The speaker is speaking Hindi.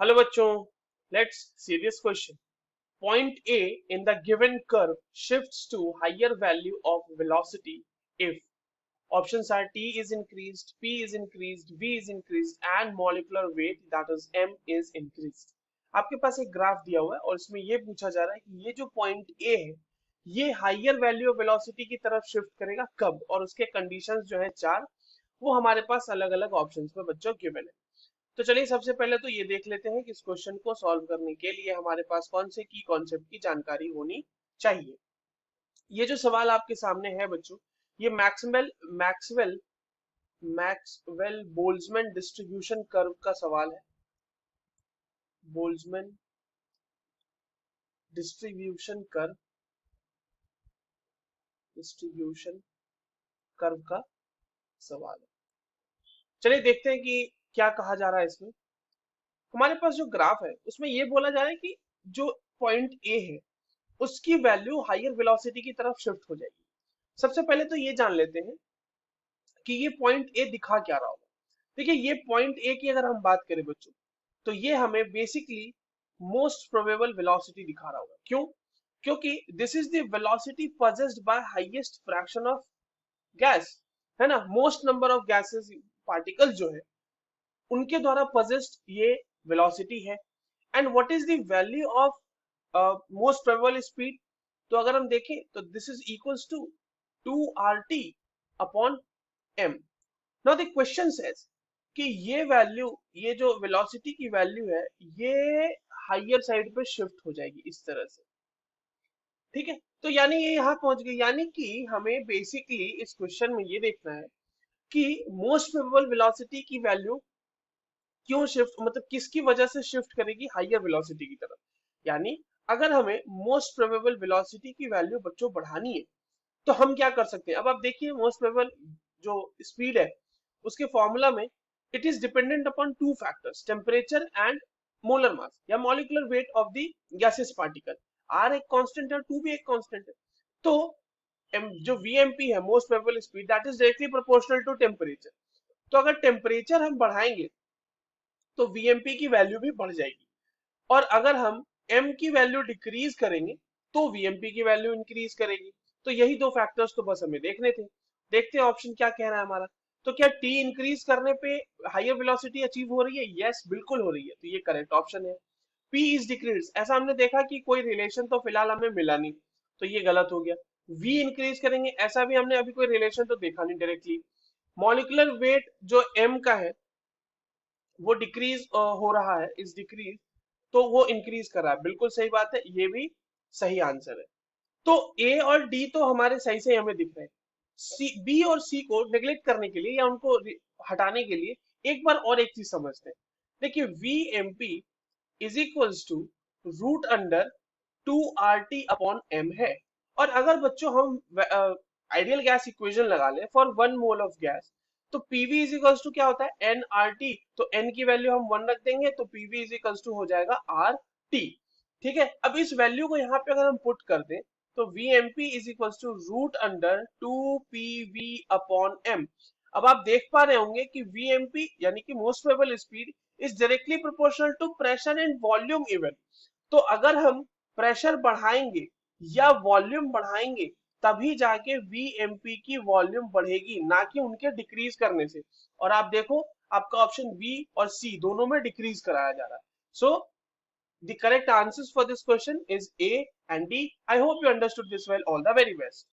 हेलो बच्चों, let's see this question. Point A in the given curve shifts to higher value of velocity if options are T is increased, P is increased, V is increased and molecular weight that is M is increased. आपके पास एक ग्राफ दिया हुआ है और इसमें ये पूछा जा रहा है कि ये जो पॉइंट A है ये हाइयर वैल्यू ऑफ वेलोसिटी की तरफ शिफ्ट करेगा कब, और उसके कंडीशंस जो है चार, वो हमारे पास अलग अलग ऑप्शंस में बच्चों गिवन है. तो चलिए सबसे पहले तो ये देख लेते हैं कि इस क्वेश्चन को सॉल्व करने के लिए हमारे पास कौन से की कॉन्सेप्ट की जानकारी होनी चाहिए. ये जो सवाल आपके सामने है बच्चों, ये Maxwell Maxwell Boltzmann distribution curve का सवाल है. बोल्ट्जमैन डिस्ट्रीब्यूशन कर्व का सवाल है. चलिए देखते हैं कि क्या कहा जा रहा है इसमें. हमारे पास जो ग्राफ है उसमें ये बोला जा रहा है कि जो पॉइंट ए है उसकी वैल्यू हायर वेलोसिटी की तरफ शिफ्ट हो जाएगी. सबसे पहले तो ये जान लेते हैं कि ये पॉइंट ए दिखा क्या रहा होगा. देखिए ये पॉइंट ए की अगर हम बात करें बच्चों, तो ये हमें बेसिकली मोस्ट प्रोबेबल वेलोसिटी दिखा रहा होगा. क्यों? क्योंकि this is the velocity possessed by highest fraction of gas, है ना. Most number of gases particles जो है उनके द्वारा पजेस्ड ये वेलोसिटी है. And what is the value of most probable speed? तो अगर हम देखें तो this is equals to 2RT upon m. Now the question says कि ये वैल्यू, ये जो वेलोसिटी की वैल्यू है ये हायर साइड पे शिफ्ट हो जाएगी इस तरह से. ठीक है, तो यानी ये यहाँ पहुंच गई. यानी कि हमें बेसिकली इस क्वेश्चन में ये देखना है कि मोस्ट प्रोबेबल वेलोसिटी की वैल्यू क्यों शिफ्ट, मतलब किसकी वजह से शिफ्ट करेगी हायर वेलोसिटी की तरफ. यानी अगर हमें मोस्ट प्रोबेबल वेलोसिटी की वैल्यू बच्चों बढ़ानी है तो हम क्या कर सकते हैं. अब आप देखिए मोस्ट प्रोबेबल जो स्पीड है उसके फॉर्मूला में it is dependent upon two factors, temperature and molar mass या molecular weight of the gases particle. R एक कांस्टेंट है, टू भी एक कांस्टेंट है. तो जो वीएमपी है most probable speed that is directly proportional to temperature. तो अगर टेम्परेचर हम बढ़ाएंगे तो वीएमपी की वैल्यू भी बढ़ जाएगी, और अगर हम m की वैल्यू डिक्रीज करेंगे तो वीएमपी की वैल्यू इंक्रीज करेगी. तो यही दो फैक्टर्स तो बस हमें देखने थे. देखते हैं ऑप्शन क्या कह रहा है हमारा. तो क्या t इंक्रीज करने पे हायर वेलोसिटी अचीव हो रही है? यस, बिल्कुल हो रही है. तो ये करेक्ट ऑप्शन है. p इज डिक्रीज, ऐसा हमने देखा कि कोई रिलेशन तो फिलहाल हमें मिला नहीं, तो ये गलत हो गया. v इंक्रीज करेंगे, ऐसा भी हमने अभी कोई रिलेशन तो देखा नहीं डायरेक्टली. मॉलिक्यूलर वेट जो m का है वो डिक्रीज हो रहा है, इज डिक्रीज, तो वो इंक्रीज कर रहा है. बिल्कुल सही बात है, ये भी सही आंसर है. तो ए और डी तो हमारे सही से हमें दिख रहे हैं. सी, बी और सी को नेग्लेक्ट करने के लिए या उनको हटाने के लिए एक बार और एक चीज समझते हैं. देखिए V M P is equals to root under 2RT upon m है. और अगर बच्चों हम आइडियल गैस इक्वेशन लगा लें फॉर 1 मोल ऑफ गैस, तो पीवी इज इक्वल्स टू क्या होता है nRT. तो n की वैल्यू हम 1 रख देंगे तो पीवी इज इक्वल्स टू हो जाएगा RT. ठीक है, अब इस वैल्यू को यहाँ पे अगर हम पुट कर दें तो VMP is equals to root under 2PV upon m. अब आप देख पा रहे होंगे कि VMP यानी कि most probable speed is directly proportional to pressure and volume even. तो अगर हम प्रेशर बढ़ाएंगे या वॉल्यूम बढ़ाएंगे तभी जाके VMP की वॉल्यूम बढ़ेगी, ना कि उनके डिक्रीज करने से. और आप देखो आपका ऑप्शन बी और सी दोनों में डिक्रीज कराया जा रहा है. सो the correct answers for this question is A and D. I hope you understood this well. All the very best.